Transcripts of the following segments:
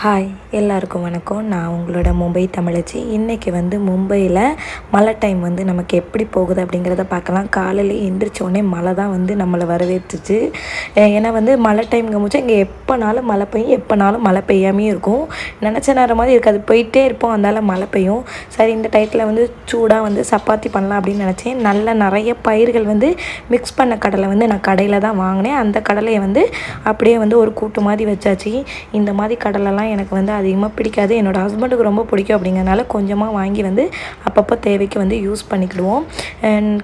Hi எல்லாருக்கும் வணக்கம். நான் உங்களோட மும்பை தமிழச்சி. இன்றைக்கி மும்பையில் மழை டைம் நமக்கு எப்படி போகுது அப்படிங்கிறத பார்க்கலாம். காலையில் எந்திரிச்சோடனே மழை தான் நம்மளை வரவேற்றுச்சு. ஏன்னா மழை டைம்ங்க முடிச்சு இங்கே எப்போனாலும் மழை பெய்யும், எப்போனாலும் மழை பெய்யாமே இருக்கும். நினச்ச நேரம் மாதிரி இருக்காது, போயிட்டே இருப்போம், அதனால மழை பெய்யும். சரி, இந்த டயத்தில் சூடாக சப்பாத்தி பண்ணலாம் அப்படின்னு நினச்சேன். நிறைய பயிர்கள் மிக்ஸ் பண்ண கடலை நான் கடையில் தான் வாங்கினேன். அந்த கடலையை அப்படியே ஒரு கூட்டு மாதிரி வச்சாச்சு. இந்த மாதிரி கடலைலாம் எனக்கு அதிகமாக பிடிக்காது, என்னோடய ஹஸ்பண்டுக்கு ரொம்ப பிடிக்கும். அப்படிங்கிறனால கொஞ்சமாக வாங்கி அப்பப்போ தேவைக்கு யூஸ் பண்ணிக்கிடுவோம்.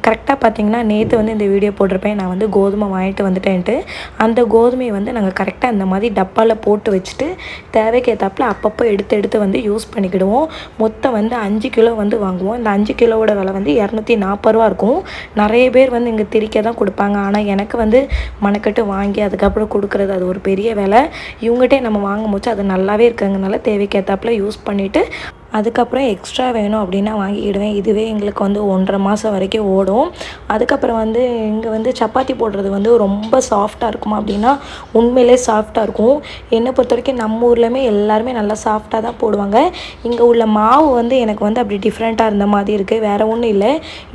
கரெக்டாக பார்த்திங்கன்னா நேற்று இந்த வீடியோ போட்டிருப்பேன். நான் கோதுமை வாங்கிட்டு வந்துட்டேன்ட்டு. அந்த கோதுமையை நாங்கள் கரெக்டாக இந்த மாதிரி டப்பாவில் போட்டு வச்சுட்டு தேவைக்கு ஏற்றாப்புல அப்பப்போ எடுத்து யூஸ் பண்ணிக்கிடுவோம். மொத்தம் 5 கிலோ வாங்குவோம். இந்த 5 கிலோவோட விலை 240 ரூபா இருக்கும். நிறைய பேர் இங்கே திரிக்க தான் கொடுப்பாங்க. ஆனால் எனக்கு மனக்கட்டு வாங்கி அதுக்கப்புறம் கொடுக்குறது அது ஒரு பெரிய வேலை. இவங்ககிட்டே நம்ம வாங்கும் போது அது நல்லாவே இருக்கிறதுனால தேவைக்கேற்றாப்புல யூஸ் பண்ணிவிட்டு அதுக்கப்புறம் எக்ஸ்ட்ரா வேணும் அப்படின்னா வாங்கிக்கிடுவேன். இதுவே எங்களுக்கு 1.5 மாதம் வரைக்கும் ஓடும். அதுக்கப்புறம் இங்கே சப்பாத்தி போடுறது ரொம்ப சாஃப்டாக இருக்குமா அப்படின்னா உண்மையிலே சாஃப்டாக இருக்கும். என்னை பொறுத்த வரைக்கும் நம்ம ஊர்லேயுமே எல்லாருமே நல்லா சாஃப்டாக தான் போடுவாங்க. இங்கே உள்ள மாவு எனக்கு அப்படி டிஃப்ரெண்ட்டாக இருந்த மாதிரி இருக்குது, வேறு ஒன்றும் இல்லை.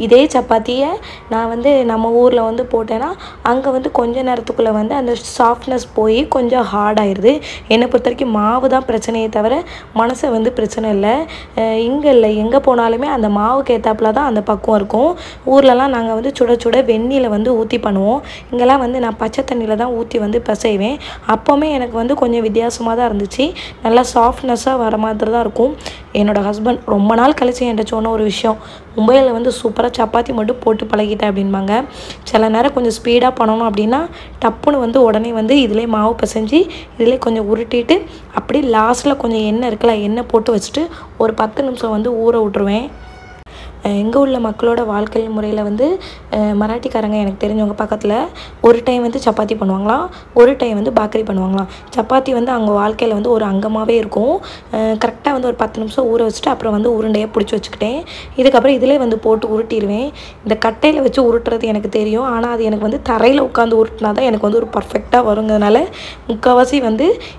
இதே சப்பாத்தியை நான் நம்ம ஊரில் போட்டேன்னா அங்கே கொஞ்ச நேரத்துக்குள்ளே அந்த சாஃப்ட்னஸ் போய் கொஞ்சம் ஹார்டாகிடுது. என்னை பொறுத்த வரைக்கும் மாவு தான் பிரச்சனையே தவிர மனசை பிரச்சனை இல்லை. இங்கே இல்லை, எங்கே போனாலுமே அந்த மாவுக்கு ஏற்றாப்புல தான் அந்த பக்குவம் இருக்கும். ஊர்லலாம் நாங்கள் சுட சுட வெந்நியில் ஊற்றி பண்ணுவோம். இங்கெல்லாம் நான் பச்சை தண்ணியில் தான் ஊற்றி பிசைவேன். அப்போவுமே எனக்கு கொஞ்சம் வித்தியாசமாக தான் இருந்துச்சு. நல்லா சாஃப்ட்னஸாக வர மாதிரி தான் இருக்கும். என்னோடய ஹஸ்பண்ட் ரொம்ப நாள் கழிச்சு என்கிட்ட சொன்ன ஒரு விஷயம், மும்பையில் சூப்பராக சப்பாத்தி மட்டும் போட்டு பழகிட்டேன் அப்படின்பாங்க. சில நேரம் கொஞ்சம் ஸ்பீடாக பண்ணணும் அப்படின்னா டப்புன்னு உடனே இதிலே மாவு பிசைஞ்சு இதிலே கொஞ்சம் உருட்டிட்டு அப்படி லாஸ்ட்டில் கொஞ்சம் எண்ணெய் இருக்குல்ல, எண்ணெய் போட்டு வச்சுட்டு ஒரு 10 நிமிஷம் ஊற விட்ருவேன். எங்கே உள்ள மக்களோட வாழ்க்கை முறையில் மராட்டிக்காரங்க எனக்கு தெரிஞ்சவங்க பக்கத்தில் ஒரு டைம் சப்பாத்தி பண்ணுவாங்களாம், ஒரு டைம் பாக்கரி பண்ணுவாங்களாம். சப்பாத்தி அவங்க வாழ்க்கையில் ஒரு அங்கமாகவே இருக்கும். கரெக்டாக ஒரு 10 நிமிஷம் ஊற வச்சுட்டு அப்புறம் உருண்டையாக பிடிச்சி வச்சுக்கிட்டேன். இதுக்கப்புறம் இதிலே போட்டு உருட்டிடுவேன். இந்த கட்டையில் வச்சு உருட்டுறது எனக்கு தெரியும், ஆனால் அது எனக்கு தரையில் உட்காந்து உருட்டினா தான் எனக்கு ஒரு பர்ஃபெக்டாக வருங்கிறதுனால முக்கால்வாசி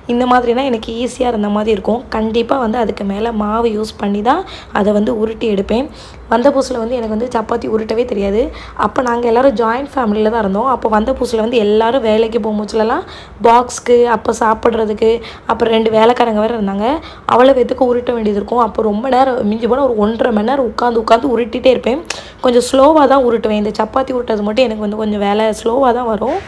இந்த மாதிரினா எனக்கு ஈஸியாக இருந்த மாதிரி இருக்கும். கண்டிப்பாக அதுக்கு மேலே மாவு யூஸ் பண்ணி தான் அதை உருட்டி எடுப்பேன். வந்த புதுசில் எனக்கு சப்பாத்தி உருட்டவே தெரியாது. அப்போ நாங்கள் எல்லோரும் ஜாயிண்ட் ஃபேமிலியில் தான் இருந்தோம். அப்போ வந்த புதுசில் எல்லோரும் வேலைக்கு போகும்போதுலாம் பாக்ஸ்க்கு அப்போ சாப்பிட்றதுக்கு அப்புறம் 2 வேலைக்காரங்க வேறு இருந்தாங்க. அவ்வளோ பேத்துக்கு உருட்ட வேண்டியது இருக்கும். அப்போ ரொம்ப நேரம் மிஞ்சி போனால் ஒரு 1.5 மணி நேரம் உட்காந்து உருட்டிகிட்டே இருப்பேன். கொஞ்சம் ஸ்லோவாக தான் உருட்டுவேன். இந்த சப்பாத்தி உருட்டுறது மட்டும் எனக்கு கொஞ்சம் வேலை ஸ்லோவாக தான் வரும்.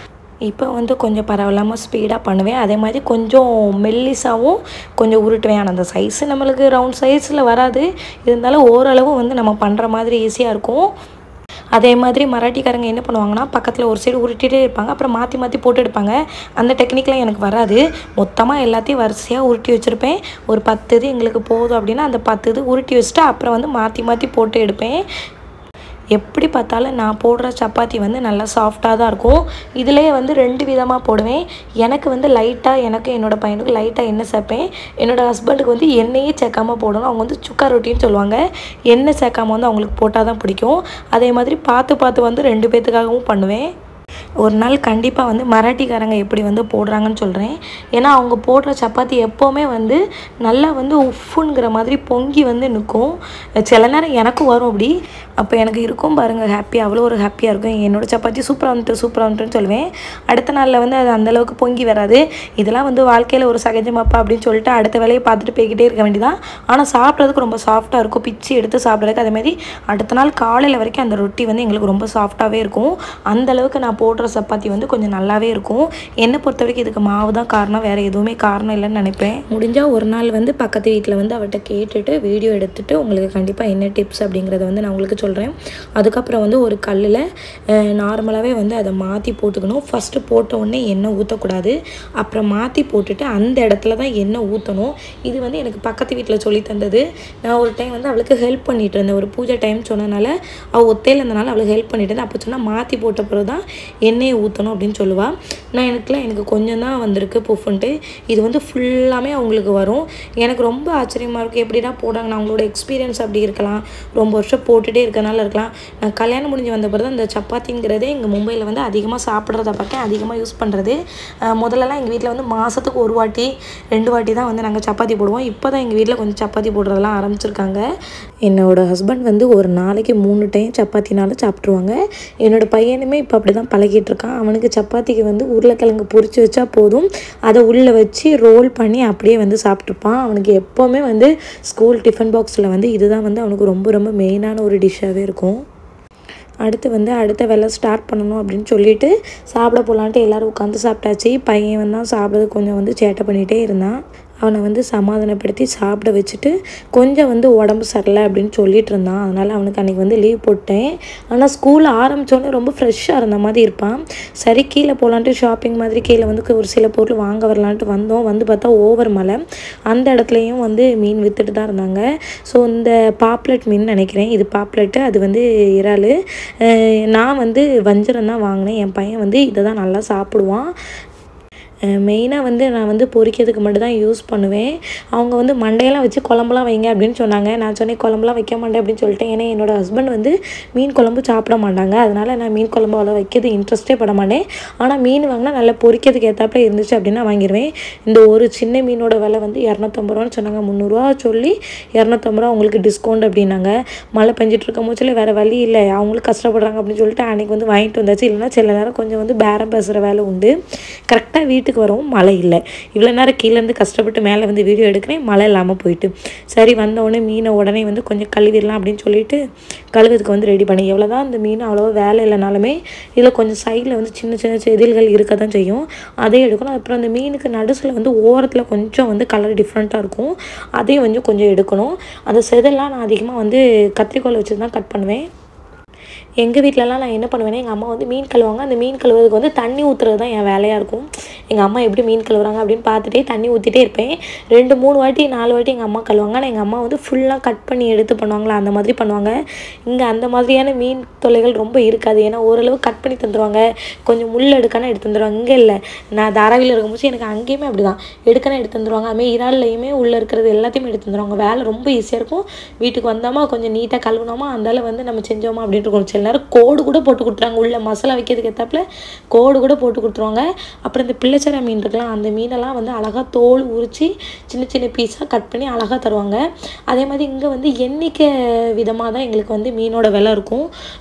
இப்போ கொஞ்சம் பரவாயில்லாமல் ஸ்பீடாக பண்ணுவேன். அதே மாதிரி கொஞ்சம் மெல்லிஸாகவும் கொஞ்சம் உருட்டுவேன். ஆனால் அந்த சைஸு நம்மளுக்கு ரவுண்ட் சைஸில் வராது, இருந்தாலும் ஓரளவு நம்ம பண்ணுற மாதிரி ஈஸியாக இருக்கும். அதே மாதிரி மராட்டிக்காரங்க என்ன பண்ணுவாங்கன்னா பக்கத்தில் ஒரு சைடு உருட்டிகிட்டே இருப்பாங்க, அப்புறம் மாற்றி போட்டு எடுப்பாங்க. அந்த டெக்னிக்லாம் எனக்கு வராது. மொத்தமாக எல்லாத்தையும் வரிசையாக உருட்டி வச்சுருப்பேன். ஒரு 10 இது எங்களுக்கு போதும் அப்படின்னா அந்த 10 இது உருட்டி வச்சுட்டு அப்புறம் மாற்றி போட்டு எடுப்பேன். எப்படி பார்த்தாலும் நான் போடுற சப்பாத்தி நல்லா சாஃப்டாக தான் இருக்கும். இதிலே 2 விதமாக போடுவேன். எனக்கு லைட்டாக, எனக்கு என்னோடய பையனுக்கு லைட்டாக எண்ணெய் சேர்ப்பேன். என்னோடய ஹஸ்பண்டுக்கு எண்ணெயே சேர்க்காமல் போடணும். அவங்க சுக்கா ரொட்டின்னு சொல்லுவாங்க. எண்ணெய் சேர்க்காமல் அவங்களுக்கு போட்டால் தான் பிடிக்கும். அதே மாதிரி பார்த்து 2 பேத்துக்காகவும் பண்ணுவேன். ஒரு நாள் கண்டிப்பாக மராட்டிக்காரங்க எப்படி போடுறாங்கன்னு சொல்கிறேன். ஏன்னா அவங்க போடுற சப்பாத்தி எப்போவுமே நல்லா உஃப்புங்கிற மாதிரி பொங்கி நிற்கும். சில நேரம் எனக்கும் வரும் அப்படி. அப்போ எனக்கு இருக்கும் பாருங்கள் ஹாப்பி, அவ்வளோ ஒரு ஹாப்பியாக இருக்கும். என்னோடய சப்பாத்தி சூப்பராக வந்துட்டுன்னு சொல்லுவேன். அடுத்த நாளில் அது அந்தளவுக்கு பொங்கி வராது. இதெல்லாம் வாழ்க்கையில் ஒரு சகஜமாப்பா அப்படின்னு சொல்லிட்டு அடுத்த வேலையை பார்த்துட்டு போய்கிட்டே இருக்க வேண்டியதான். ஆனால் சாப்பிட்றதுக்கு ரொம்ப சாஃப்டாக இருக்கும், பிச்சு எடுத்து சாப்பிட்றதுக்கு. அதேமாதிரி அடுத்த நாள் காலையில் வரைக்கும் அந்த ரொட்டி எங்களுக்கு ரொம்ப சாஃப்டாகவே இருக்கும். அந்தளவுக்கு நான் போடுற சப்பாத்தி கொஞ்சம் நல்லாவே இருக்கும். என்னை பொறுத்த வரைக்கும் இதுக்கு மாவு தான் காரணம், வேறு எதுவுமே காரணம் இல்லைன்னு நினைப்பேன். முடிஞ்சால் ஒரு நாள் பக்கத்து வீட்டில் அவர்கிட்ட கேட்டுட்டு வீடியோ எடுத்துகிட்டு உங்களுக்கு கண்டிப்பாக என்ன டிப்ஸ் அப்படிங்கிறத நான் உங்களுக்கு சொல்கிறேன். அதுக்கப்புறம் ஒரு கல்லில் நார்மலாகவே அதை மாற்றி போட்டுக்கணும். ஃபஸ்ட்டு போட்ட உடனே எண்ணெய் ஊற்றக்கூடாது, அப்புறம் மாற்றி போட்டுட்டு அந்த இடத்துல தான் எண்ணெய் ஊற்றணும். இது எனக்கு பக்கத்து வீட்டில் சொல்லி தந்தது. நான் ஒரு டைம் அவளுக்கு ஹெல்ப் பண்ணிகிட்டு இருந்தேன். ஒரு பூஜை டைம் சொன்னனால அவள் ஒத்தையில் இருந்தனால அவளுக்கு ஹெல்ப் பண்ணிட்டு இருந்தேன். அப்போ சொன்னால் மாற்றி போட்ட பிறகு தான் எண்ணெயை ஊற்றணும் அப்படின்னு சொல்லுவாள். எனக்கு கொஞ்சம் தான் வந்திருக்கு புஃப்ன்ட்டு. இது வந்து ஃபுல்லாமே அவங்களுக்கு வரும். எனக்கு ரொம்ப ஆச்சரியமாக இருக்கும், எப்படிடா போடுறாங்க. அவங்களோட எக்ஸ்பீரியன்ஸ் அப்படி இருக்கலாம், ரொம்ப வருஷம் போட்டுகிட்டே இருக்கனால இருக்கலாம். நான் கல்யாணம் முடிஞ்சு வந்த பிறகு இந்த சப்பாத்திங்கிறதே எங்கள் மும்பையில் வந்து அதிகமாக சாப்பிட்றத பார்த்தேன், அதிகமாக யூஸ் பண்ணுறது. முதல்லலாம் எங்கள் வீட்டில் வந்து மாதத்துக்கு 1 வாட்டி 2 வாட்டி தான் வந்து நாங்கள் சப்பாத்தி போடுவோம். இப்போ தான் எங்கள் வீட்டில் கொஞ்சம் சப்பாத்தி போடுறதெல்லாம் ஆரம்பிச்சிருக்காங்க. என்னோடய ஹஸ்பண்ட் வந்து ஒரு நாளைக்கு 3 டைம் சப்பாத்தினாலும் சாப்பிட்ருவாங்க. என்னோடய பையனுமே இப்போ அப்படி தான் பழகிட்டு இருக்கான். அவனுக்கு சப்பாத்திக்கு வந்து உருளைக்கிழங்கு பொரிச்சு வச்சா போதும், அதை உள்ளே வச்சு ரோல் பண்ணி அப்படியே வந்து சாப்பிட்டுப்பான். அவனுக்கு எப்போவுமே வந்து ஸ்கூல் டிஃபன் பாக்ஸில் வந்து இதுதான் வந்து அவனுக்கு ரொம்ப ரொம்ப மெயினான ஒரு டிஷ்ஷாகவே இருக்கும். அடுத்த வேலை ஸ்டார்ட் பண்ணணும் அப்படின்னு சொல்லிட்டு சாப்பிட போகலான்ட்டு எல்லோரும் உட்காந்து சாப்பிட்டாச்சு. பையன் தான் சாப்பிட்றது கொஞ்சம் வந்து சேட்டை பண்ணிகிட்டே இருந்தான். அவனை வந்து சமாதானப்படுத்தி சாப்பிட வச்சுட்டு கொஞ்சம் வந்து உடம்பு சரியில்லை அப்படின்னு சொல்லிட்டு இருந்தான். அதனால் அவனுக்கு அன்றைக்கி வந்து லீவ் போட்டேன். ஆனால் ஸ்கூல் ஆரம்பித்தோடனே ரொம்ப ஃப்ரெஷ்ஷாக இருந்த மாதிரி இருப்பான். சரி கீழே போகலான்ட்டு ஷாப்பிங் மாதிரி கீழே வந்து ஒரு சில பொருள் வாங்க வரலான்ட்டு வந்தோம். வந்து பார்த்தா ஓவர் மலை. அந்த இடத்துலையும் வந்து மீன் விற்றுட்டு தான் இருந்தாங்க. ஸோ இந்த பாப்லெட் மீன் நினைக்கிறேன், இது பாப்லெட்டு, அது வந்து இறால். நான் வந்து வஞ்சரம் தான் வாங்கினேன். என் பையன் வந்து இதை தான் நல்லா சாப்பிடுவான். மெயினாக வந்து நான் வந்து பொரிக்கிறதுக்கு மட்டும் தான் யூஸ் பண்ணுவேன். அவங்க வந்து மண்டையெல்லாம் வச்சு குழம்புலாம் வைங்க அப்படின்னு சொன்னாங்க. நான் சொன்னேன் குழம்புலாம் வைக்க மாட்டேன் அப்படின்னு சொல்லிட்டேன். ஏன்னா என்னோடய ஹஸ்பண்ட் வந்து மீன் குழம்பு சாப்பிட மாட்டாங்க. அதனால் நான் மீன் குழம்பு அவ்வளோ வைக்கிறது இன்ட்ரெஸ்ட்டே பட மாட்டேன். ஆனால் மீன் வாங்கினா நல்லா பொரிக்கிறதுக்கு ஏற்றாப்புல இருந்துச்சு அப்படின்னா வாங்கிடுவேன். இந்த ஒரு சின்ன மீனோட விலை வந்து 250 ரூபான்னு சொன்னாங்க. 300 ரூபா சொல்லி 250 ரூபா உங்களுக்கு டிஸ்கவுண்ட் அப்படின்னாங்க. மழை பெஞ்சிட்டு இருக்கும் போச்சில் வேறு வழி இல்லை, அவங்களுக்கு கஷ்டப்படுறாங்க அப்படின்னு சொல்லிட்டு அன்றைக்கி வந்து வாங்கிட்டு வந்தாச்சு. இல்லைனா சில நேரம் கொஞ்சம் வந்து பேரம் பேசுகிற வேலை உண்டு. கரெக்டாக வீட்டுக்கு வரவும் மழை இல்லை. இவ்வளோ நேரம் கீழேருந்து கஷ்டப்பட்டு மேலே வந்து வீடியோ எடுக்கிறேன், மழை இல்லாமல் போயிட்டு. சரி வந்தவுடனே மீனை உடனே வந்து கொஞ்சம் கழுவிடலாம் அப்படின்னு சொல்லிட்டு கழுவுறதுக்கு வந்து ரெடி பண்ணி, எவ்வளோ தான் இந்த மீன் அவ்வளோவா வேலை இல்லைனாலுமே இதில் கொஞ்சம் சைடில் வந்து சின்ன சின்ன செதில்கள் இருக்க தான் செய்யும், அதையும் எடுக்கணும். அப்புறம் அந்த மீனுக்கு நடுசில் வந்து ஓரத்தில் கொஞ்சம் வந்து கலர் டிஃப்ரெண்ட்டாக இருக்கும், அதையும் வந்து கொஞ்சம் எடுக்கணும். அந்த செதில்லாம் நான் அதிகமாக வந்து கத்திரிக்கோல் வச்சு தான் கட் பண்ணுவேன். எங்கள் வீட்டிலலாம் நான் என்ன பண்ணுவேன்னா, எங்கள் அம்மா வந்து மீன் கழுவாங்க. அந்த மீன் கழுவுறதுக்கு வந்து தண்ணி ஊற்றுறது தான் என் வேலையாக இருக்கும். எங்கள் அம்மா எப்படி மீன் கழுவுறாங்க அப்படின்னு பார்த்துட்டே தண்ணி ஊற்றிட்டே இருப்பேன். 2 3 வாட்டி 4 வாட்டி எங்கள் அம்மா கழுவாங்க. ஆனால் எங்கள் அம்மா வந்து ஃபுல்லாக கட் பண்ணி எடுத்து பண்ணுவாங்களா, அந்த மாதிரி பண்ணுவாங்க. இங்கே அந்த மாதிரியான மீன் தொல்லைகள் ரொம்ப இருக்காது. ஏன்னா ஓரளவு கட் பண்ணி தந்துடுவாங்க, கொஞ்சம் முள் எடுக்கான எடுத்து தந்துடுவாங்க. இங்கே இல்லை, நான் தாராவியில் இருக்கும்போது எனக்கு அங்கேயுமே அப்படி தான் எடுக்கான எடுத்து தந்துடுவாங்க. அதுமாதிரி இறால்லையுமே உள்ளே இருக்கிறது எல்லாத்தையுமே எடுத்து தந்துடுவாங்க. வேலை ரொம்ப ஈஸியாக இருக்கும். வீட்டுக்கு வந்தாமா கொஞ்சம் நீட்டாக கழுவுனோமா அந்தால வந்து நம்ம செஞ்சோமா அப்படின்ட்டு இருக்கும். சில நேரம் கோடு கூட போட்டு கொடுத்துருவாங்க, உள்ள மசாலா வைக்கிறதுக்கு ஏற்றாப்புல கோடு கூட போட்டு கொடுத்துருவாங்க. அப்புறம் இந்த பிள்ளைச்சரை மீன் இருக்கலாம், அந்த மீனெல்லாம் வந்து அழகாக தோல் உரித்து சின்ன சின்ன பீஸாக கட் பண்ணி அழகாக தருவாங்க. அதே மாதிரி இங்கே வந்து எண்ணிக்கை விதமாக தான் எங்களுக்கு வந்து மீனோட விலை இருக்கும்.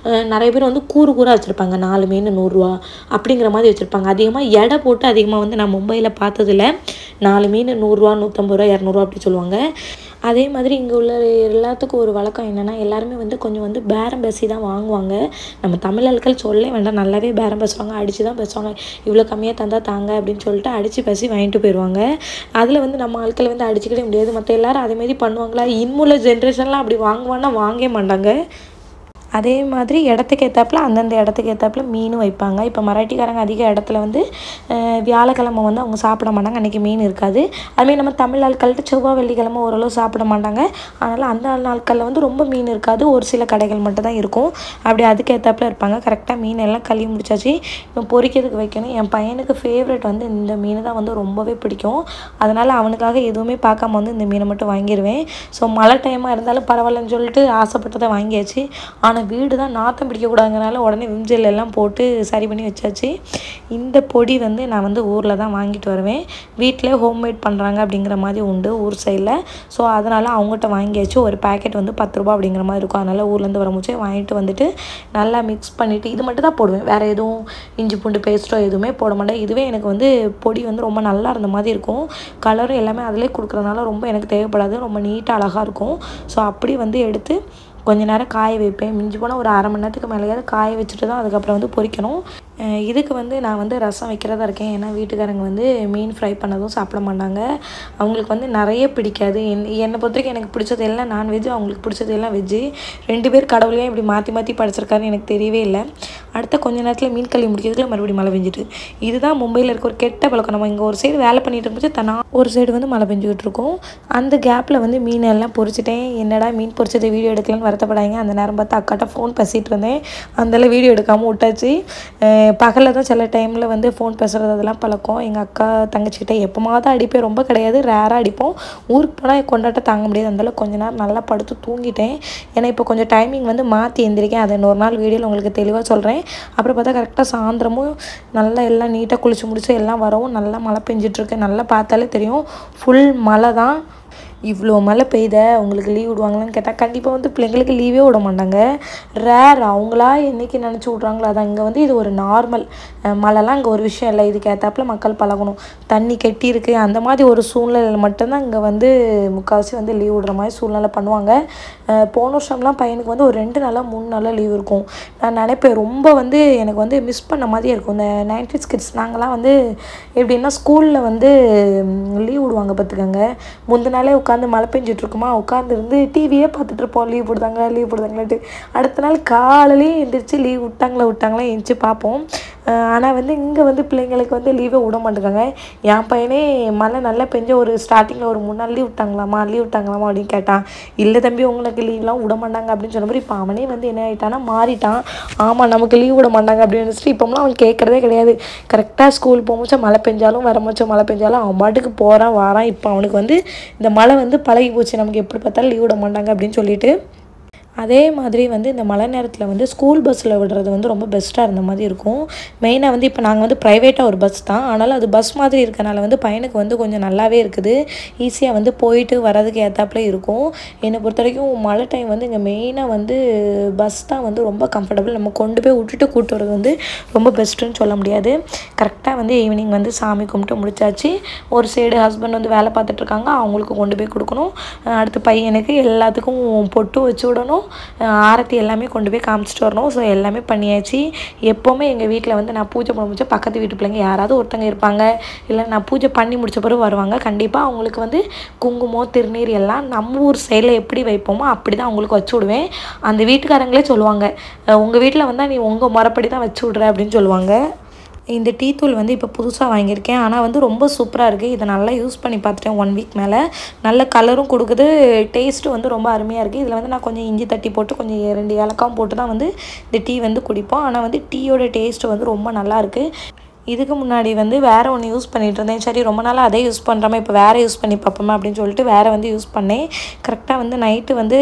நிறைய பேர் வந்து கூறாக வச்சுருப்பாங்க, 4 மீன் 100 ரூபா அப்படிங்கிற மாதிரி வச்சுருப்பாங்க. அதிகமாக எடை போட்டு அதிகமாக வந்து நான் மும்பையில் பார்த்ததில்ல. 4 மீன் 100 ரூபா 150 ரூபா 200 ரூபா அப்படி சொல்லுவாங்க. அதே மாதிரி இங்கே உள்ள எல்லாத்துக்கும் ஒரு வழக்கம் என்னென்னா, எல்லாருமே வந்து கொஞ்சம் வந்து பேரம் பேசி தான் வாங்குவாங்க. நம்ம தமிழ் ஆட்கள் சொல்ல வேண்டாம், நல்லாவே பேரம் பேசுவாங்க, அடித்து தான் பேசுவாங்க. இவ்வளோ கம்மியாக தந்தால் தாங்க அப்படின்னு சொல்லிட்டு அடித்து பேசி வாங்கிட்டு போயிடுவாங்க. அதில் வந்து நம்ம ஆட்களை வந்து அடிச்சுக்கிட்டே முடியாது. மற்ற எல்லோரும் அதேமாதிரி பண்ணுவாங்களா, இன்னுள்ள ஜென்ரேஷன்லாம் அப்படி வாங்குவான்னா வாங்கவே மாட்டாங்க. அதே மாதிரி இடத்துக்கு ஏற்றாப்புல அந்தந்த இடத்துக்கு ஏற்றாப்புல மீனும் வைப்பாங்க. இப்போ மராட்டிக்காரங்க அதிக இடத்துல வந்து வியாழக்கிழமை வந்து அவங்க சாப்பிட மாட்டாங்க, அன்றைக்கி மீன் இருக்காது. அதுமாதிரி நம்ம தமிழ் ஆட்கள்கிட்ட செவ்வாய் வெள்ளிக்கிழமை ஓரளவு சாப்பிட மாட்டாங்க. அதனால் அந்த நாட்களில் வந்து ரொம்ப மீன் இருக்காது, ஒரு சில கடைகள் மட்டும் தான் இருக்கும். அப்படி அதுக்கு ஏற்றாப்புல இருப்பாங்க. கரெக்டாக மீன் எல்லாம் கழுவி முடிச்சாச்சு. இப்போ பொரிக்கிறதுக்கு வைக்கணும். என் பையனுக்கு ஃபேவரட் வந்து இந்த மீன் தான் வந்து ரொம்பவே பிடிக்கும். அதனால் அவனுக்காக எதுவுமே பார்க்காம வந்து இந்த மீனை மட்டும் வாங்கிடுவேன். ஸோ மழை டைமாக இருந்தாலும் பரவாயில்லன்னு சொல்லிட்டு ஆசைப்பட்டதை வாங்கியாச்சு. ஆனால் வீடு தான் நாற்றம் பிடிக்கக்கூடாதுங்கிறனால உடனே விம்ஜெல் எல்லாம் போட்டு சரி பண்ணி வச்சாச்சு. இந்த பொடி வந்து நான் வந்து ஊரில் தான் வாங்கிட்டு வருவேன். வீட்டிலே ஹோம்மேட் பண்ணுறாங்க அப்படிங்கிற மாதிரி உண்டு ஊர் சைடில். ஸோ அதனால் அவங்ககிட்ட வாங்கியாச்சு. ஒரு பேக்கெட் வந்து 10 ரூபா அப்படிங்கிற மாதிரி இருக்கும். அதனால் ஊர்லேருந்து வரும்போது வாங்கிட்டு வந்துட்டு நல்லா மிக்ஸ் பண்ணிவிட்டு இது மட்டும் தான் போடுவேன். வேறு எதுவும் இஞ்சி பூண்டு பேஸ்ட்டோ எதுவுமே போட மாட்டேன். இதுவே எனக்கு வந்து பொடி வந்து ரொம்ப நல்லா இருந்த மாதிரி இருக்கும். கலரும் எல்லாமே அதிலே கொடுக்குறதுனால ரொம்ப எனக்கு தேவைப்படாது, ரொம்ப நீட்டாக அழகாக இருக்கும். ஸோ அப்படி வந்து எடுத்து கொஞ்ச நேரம் காய வைப்பேன். மிஞ்சி போனால் ஒரு 1/2 மணி நேரத்துக்கு மேலேயாவது காய வச்சுட்டு தான் அதுக்கப்புறம் வந்து பொரிக்கணும். இதுக்கு வந்து நான் வந்து ரசம் வைக்கிறதா இருக்கேன். ஏன்னா வீட்டுக்காரங்க வந்து மீன் ஃப்ரை பண்ணதும் சாப்பிட மாட்டாங்க. அவங்களுக்கு வந்து நிறைய பிடிக்காது. என்னை பொறுத்த வரைக்கும் எனக்கு பிடிச்சது எல்லாம் நான்வெஜ்ஜு, அவங்களுக்கு பிடிச்சது எல்லாம் வெஜ்ஜு. 2 பேர் கடவுளையும் இப்படி மாற்றி மாற்றி படைச்சிருக்காருன்னு எனக்கு தெரியவே இல்லை. அடுத்த கொஞ்ச நேரத்தில் மீன் கழுவி முடிக்கிறதுக்குள்ள மறுபடியும் மழை பெஞ்சிட்டு. இதுதான் மும்பையில் இருக்க ஒரு கெட்ட பழக்கம். நம்ம இங்கே ஒரு சைடு வேலை பண்ணிட்டு இருக்கும்போது ஒரு சைடு வந்து மழை பெஞ்சுக்கிட்டு இருக்கும். அந்த கேப்பில் வந்து மீன் எல்லாம் பொரிச்சிட்டேன். என்னடா மீன் பொரிச்சதை வீடியோ எடுக்கலான்னு வருத்தப்படாங்க. அந்த நேரம் பார்த்து அக்காட்ட ஃபோன் பேசிகிட்டு இருந்தேன், அந்தளவு வீடியோ எடுக்காமல் விட்டாச்சு. பகலில் தான் சில டைமில் வந்து ஃபோன் பேசுகிறது அதெல்லாம் பழக்கம். எங்கள் அக்கா தங்கச்சிக்கிட்ட எப்போமாவது அடிப்பேன், ரொம்ப கிடையாது, ரேராக அடிப்போம். ஊருக்கு போனால் கொண்டாட்ட தாங்க முடியாது, அந்தளவுக்கு கொஞ்ச நேரம் நல்லா படுத்து தூங்கிட்டேன். ஏன்னா இப்போ கொஞ்சம் டைமிங் வந்து மாற்றி எழுந்திரிக்கேன், அதை இன்னொரு நாள் வீடியோவில் உங்களுக்கு தெளிவாக சொல்கிறேன். அப்புறம் பார்த்தா கரெக்டாக சாயந்தரமும் நல்லா எல்லாம் நீட்டாக குளிச்சு முடிச்சு எல்லாம் வரவும் நல்லா மழை பெஞ்சிட்ருக்கு. நல்லா பார்த்தாலே தெரியும் ஃபுல் மழை தான். இவ்வளோ மழை பெய்த உங்களுக்கு லீவ் விடுவாங்களான்னு கேட்டால் கண்டிப்பாக வந்து பிள்ளைங்களுக்கு லீவே விட மாட்டாங்க. ரேர், அவங்களா என்றைக்கு நினச்சி விட்றாங்களோ அதான். இங்கே வந்து இது ஒரு நார்மல் மழைலாம் இங்கே ஒரு விஷயம் இல்லை. இதுக்கு ஏற்றாப்புல மக்கள் பழகணும். தண்ணி கெட்டி இருக்குது அந்த மாதிரி ஒரு சூழ்நிலையில் மட்டும்தான் இங்கே வந்து முக்கால்வாசி வந்து லீவ் விடுற மாதிரி சூழ்நிலை பண்ணுவாங்க. போன வருஷம்லாம் பையனுக்கு வந்து ஒரு 2 நாளாக 3 நாளாக லீவ் இருக்கும். நான் நினைப்பேன் ரொம்ப வந்து எனக்கு வந்து மிஸ் பண்ண மாதிரியே இருக்கும். இந்த 90s கிட்ஸ் நாங்களாம் வந்து எப்படின்னா ஸ்கூலில் வந்து லீவ் விடுவாங்க பார்த்துக்கோங்க. முந்தின நாளே உட்காந்து மழை பெஞ்சிட்ருக்குமா, உட்காந்துருந்து டிவியே பார்த்துட்ருப்போம், லீவ் போடுதாங்களான்ட்டு. அடுத்த நாள் காலையிலேயே எழுந்திரிச்சு லீவ் விட்டாங்களா எழுந்திரிச்சு பார்ப்போம். ஆனால் வந்து இங்கே வந்து பிள்ளைங்களுக்கு வந்து லீவே விட மாட்டேங்காங்க. என் பையனே மழை நல்லா பெஞ்ச ஒரு ஸ்டார்டிங்கில் ஒரு 3 நாள் லீவ் விட்டாங்களாமா அப்படின்னு கேட்டான். இல்லை தம்பி உங்களுக்கு லீவ்லாம் விட மாட்டாங்க அப்படின்னு சொன்ன மாதிரி இப்போ அவனே வந்து என்ன ஆகிட்டானா மாறிட்டான். ஆமாம் நமக்கு லீவ் விட மாட்டாங்க அப்படின்னு நினச்சிட்டு இப்போம்லாம் அவன் கேட்குறதே கிடையாது. கரெக்டாக ஸ்கூல் போகும்போச்சா மழை பெஞ்சாலும் மழை பெஞ்சாலும் அவன் பாட்டுக்கு போகிறான் வாரான். இப்போ அவனுக்கு வந்து இந்த மழை வந்து பழகி போச்சு, நமக்கு எப்படி பார்த்தாலும் லீவ் விட மாட்டாங்க அப்படின்னு சொல்லிட்டு. அதே மாதிரி வந்து இந்த மழை நேரத்தில் வந்து ஸ்கூல் பஸ்ஸில் விடுறது வந்து ரொம்ப பெஸ்ட்டாக இருந்த மாதிரி இருக்கும். மெயினாக வந்து இப்போ நாங்கள் வந்து ப்ரைவேட்டாக ஒரு பஸ் தான், ஆனாலும் அது பஸ் மாதிரி இருக்கனால வந்து பையனுக்கு வந்து கொஞ்சம் நல்லாவே இருக்குது. ஈஸியாக வந்து போயிட்டு வரதுக்கு ஏற்றாப்புல இருக்கும். என்னை பொறுத்த வரைக்கும் மழை டைம் வந்து இங்கே மெயினாக வந்து பஸ் தான் வந்து ரொம்ப கம்ஃபர்டபுள். நம்ம கொண்டு போய் விட்டுட்டு கூட்டு வரது வந்து ரொம்ப பெஸ்ட்டுன்னு சொல்ல முடியாது. கரெக்டாக வந்து ஈவினிங் வந்து சாமி கும்பிட்டு முடிச்சாச்சு. ஒரு சைடு ஹஸ்பண்ட் வந்து வேலை பார்த்துட்ருக்காங்க, அவங்களுக்கு கொண்டு போய் கொடுக்கணும். அடுத்து பையனுக்கு எல்லாத்துக்கும் பொட்டு வச்சு விடணும், ஆரத்தி எல்லாமே கொண்டு போய் காமிச்சிட்டு வரணும். ஸோ எல்லாமே பண்ணியாச்சு. எப்போவுமே எங்கள் வீட்டில் வந்து நான் பூஜை பண்ண முடிச்சா பக்கத்து வீட்டு பிள்ளைங்க யாராவது ஒருத்தங்க இருப்பாங்க, இல்லை நான் பூஜை பண்ணி முடித்த பிறகு வருவாங்க. கண்டிப்பாக அவங்களுக்கு வந்து குங்குமம் திருநீர் எல்லாம் நம்ம ஊர் சைடில் எப்படி வைப்போமோ அப்படி தான் அவங்களுக்கு வச்சு விடுவேன். அந்த வீட்டுக்காரங்களே சொல்லுவாங்க, உங்கள் வீட்டில் வந்தால் நீ உங்கள் முறைப்படி தான் வச்சு விட்ற அப்படின்னு சொல்லுவாங்க. இந்த டீ தூள் வந்து இப்போ புதுசாக வாங்கியிருக்கேன், ஆனால் வந்து ரொம்ப சூப்பராக இருக்குது. இதை நல்லா யூஸ் பண்ணி பார்த்துட்டேன் 1 வீக் மேலே. நல்ல கலரும் கொடுக்குது, டேஸ்ட்டும் வந்து ரொம்ப அருமையாக இருக்குது. இதில் வந்து நான் கொஞ்சம் இஞ்சி தட்டி போட்டு கொஞ்சம் 2 ஏலக்காயும் போட்டு தான் வந்து இந்த டீ வந்து குடிப்போம். ஆனால் வந்து டீயோட டேஸ்ட்டு வந்து ரொம்ப நல்லாயிருக்கு. இதுக்கு முன்னாடி வந்து வேறு ஒன்று யூஸ் பண்ணிகிட்டு இருந்தேன். சரி ரொம்ப நாளாக அதே யூஸ் பண்ணுறோமா, இப்போ வேறு யூஸ் பண்ணி பார்ப்போமா அப்படின்னு சொல்லிட்டு வேறு வந்து யூஸ் பண்ணேன். கரெக்டாக வந்து நைட்டு வந்து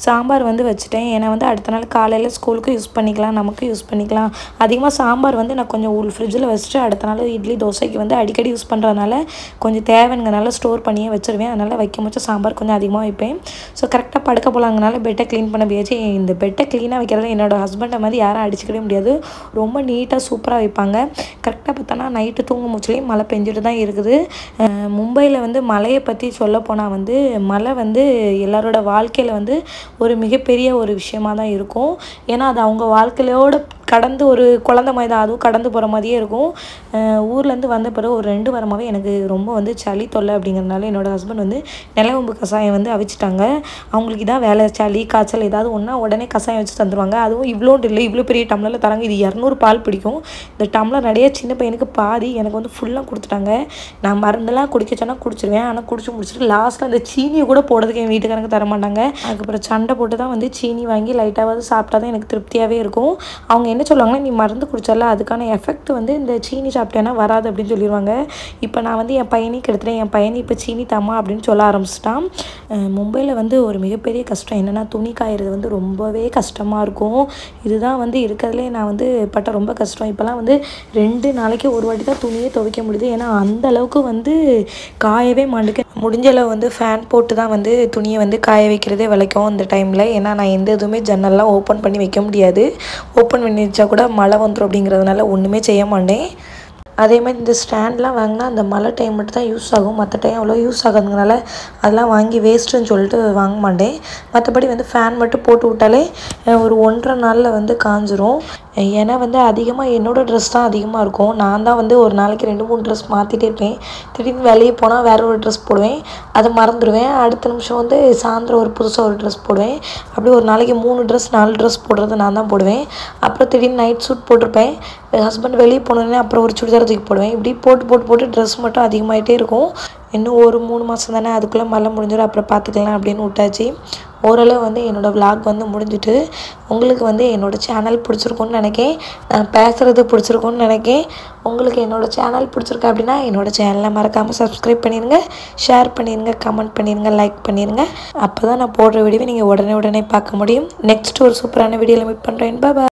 சாம்பார் வந்து வச்சுட்டேன். ஏன்னா வந்து அடுத்த நாள் காலையில் ஸ்கூலுக்கு யூஸ் பண்ணிக்கலாம், நமக்கு யூஸ் பண்ணிக்கலாம். அதிகமாக சாம்பார் வந்து நான் கொஞ்சம் ஃப்ரிட்ஜில் வச்சுட்டு அடுத்த நாள் இட்லி தோசைக்கு வந்து அடிக்கடி யூஸ் பண்ணுறதுனால கொஞ்சம் தேவைங்கிறனால ஸ்டோர் பண்ணியே வச்சுருவேன். அதனால் வைக்க முடிச்ச சாம்பார் கொஞ்சம் அதிகமாக வைப்பேன். ஸோ கரெக்டாக படுக்க போகலாங்கனால பெட்டை க்ளீன் பண்ண முடியாச்சு. இந்த பெட்டை க்ளீனாக வைக்கிறது என்னோடய ஹஸ்பண்டை மாதிரி யாரும் அடிச்சுக்கவே முடியாது, ரொம்ப நீட்டாக சூப்பராக வைப்பாங்க. கரெக்டாக பார்த்தோன்னா நைட்டு தூங்க முடிச்சுலேயும் மழை பெஞ்சிட்டு தான் இருக்குது. மும்பையில் வந்து மழையை பற்றி சொல்ல போனால் வந்து மழை வந்து எல்லாரோட வாழ்க்கையில் வந்து ஒரு மிகப்பெரிய ஒரு விஷயமாக தான் இருக்கும். ஏன்னா அது அவங்க வாழ்க்கையோட கடந்து ஒரு குழந்த மாதிரி தான், அதுவும் கடந்து போகிற மாதிரியே இருக்கும். ஊர்லேருந்து வந்த பிறகு ஒரு 2 வாரமாகவே எனக்கு ரொம்ப வந்து சளி தொல்லை அப்படிங்கிறதுனால என்னோடய ஹஸ்பண்ட் வந்து நிலவேம்பு கஷாயம் வந்து அவிச்சிட்டாங்க. அவங்களுக்கு இதான் வேலை, சளி காய்ச்சல் ஏதாவது ஒன்றா உடனே கஷாயம் வச்சு தந்துடுவாங்க. அதுவும் இவ்வளோ பெரிய டம்ளரில் தராங்க. இது 200 பால் பிடிக்கும். இந்த டம்ளர் நிறைய சின்ன பையனுக்கு பாதி, எனக்கு வந்து ஃபுல்லாக கொடுத்துட்டாங்க. நான் மருந்தெல்லாம் குடிக்க சொன்னால் குடிச்சிருவேன், ஆனால் குடிச்சு முடிச்சுட்டு லாஸ்ட்டில் அந்த சீனியை கூட போடுறதுக்கு என் வீட்டுக்காரங்க தர மாட்டாங்க. அதுக்கப்புறம் சண்டை போட்டு தான் வந்து சீனி வாங்கி லைட்டாவது சாப்பிட்டா தான் எனக்கு திருப்தியாகவே இருக்கும். அவங்க என்ன சொல்லுவாங்கன்னா, நீ மருந்து குடிச்சால அதுக்கான எஃபெக்ட் வந்து இந்த சீனி சாப்பிட்டேன்னா வராது அப்படின்னு சொல்லிடுவாங்க. இப்போ நான் வந்து என் பையனையும் கெடுத்துட்டேன். என் பையனை இப்போ சீனி தாமா அப்படின்னு சொல்ல ஆரம்பிச்சிட்டான். மும்பையில் வந்து ஒரு மிகப்பெரிய கஷ்டம் என்னென்னா துணி காயறது வந்து ரொம்பவே கஷ்டமாக இருக்கும். இதுதான் வந்து இருக்கிறதுலே நான் வந்து பட்ட ரொம்ப கஷ்டம். இப்போலாம் வந்து 2 நாளைக்கு ஒரு வாட்டி தான் துணியே துவைக்க முடியுது. ஏன்னா அந்த அளவுக்கு வந்து காயவே மாட்டேங்க. முடிஞ்ச அளவு வந்து ஃபேன் போட்டு தான் வந்து துணியை வந்து காய வைக்கிறதே விளைக்கும் இந்த டைமில். ஏன்னா நான் எந்த இதுவுமே ஜன்னல்லாம் ஓப்பன் பண்ணி வைக்க முடியாது. ஓப்பன் பண்ணி வச்சா கூட மழை வந்துடும் அப்படிங்கிறதுனால ஒன்றுமே செய்ய மாட்டேன். அதே மாதிரி இந்த ஸ்டாண்ட்லாம் வாங்கினா அந்த மழை டைம் மட்டும் தான் யூஸ் ஆகும், மற்ற டைம் அவ்வளோ யூஸ் ஆகாதுனால அதெல்லாம் வாங்கி வேஸ்ட்டுன்னு சொல்லிட்டு வாங்க மாட்டேன். மற்றபடி வந்து ஃபேன் மட்டும் போட்டு விட்டாலே ஒரு 1.5 நாளில் வந்து காஞ்சிரும். ஏன்னா வந்து அதிகமாக என்னோடய ட்ரெஸ் தான் அதிகமாக இருக்கும். நான் தான் வந்து ஒரு நாளைக்கு 2-3 ட்ரெஸ் மாற்றிட்டே இருப்பேன். திடீர்னு வெளியே போனால் வேறு ஒரு ட்ரெஸ் போடுவேன், அதை மறந்துடுவேன். அடுத்த நிமிஷம் வந்து சாயந்தரம் புதுசாக ஒரு ட்ரெஸ் போடுவேன். அப்படி ஒரு நாளைக்கு 3 ட்ரெஸ் 4 ட்ரெஸ் போடுறது நான் தான் போடுவேன். அப்புறம் திடீர்னு நைட் சூட் போட்டிருப்பேன், ஹஸ்பண்ட் வெளியே போனோடனே அப்புறம் ஒரு சுடிதார் தூக்கி போடுவேன். இப்படி போட்டு ட்ரெஸ் மட்டும் அதிகமாகிட்டே இருக்கும். இன்னும் ஒரு 3 மாதம் தானே, அதுக்குள்ளே மழை முடிஞ்சிடும், அப்புறம் பார்த்துக்கலாம் அப்படின்னு விட்டாச்சு. ஓரளவு வந்து என்னோடய விளாக் வந்து முடிஞ்சிட்டு. உங்களுக்கு வந்து என்னோடய சேனல் பிடிச்சிருக்குன்னு நினைக்கேன். நான் பேசுகிறது பிடிச்சிருக்குன்னு நினைக்கேன். உங்களுக்கு என்னோடய சேனல் பிடிச்சிருக்கு அப்படின்னா என்னோடய சேனலை மறக்காமல் சப்ஸ்கிரைப் பண்ணிடுங்க, ஷேர் பண்ணிடுங்க, கமெண்ட் பண்ணிடுங்க, லைக் பண்ணிடுங்க. அப்போ தான் நான் போடுற வீடியோவை நீங்கள் உடனே பார்க்க முடியும். நெக்ஸ்ட் ஒரு சூப்பரான வீடியோவில் மீட் பண்ணுறேன். பாய்.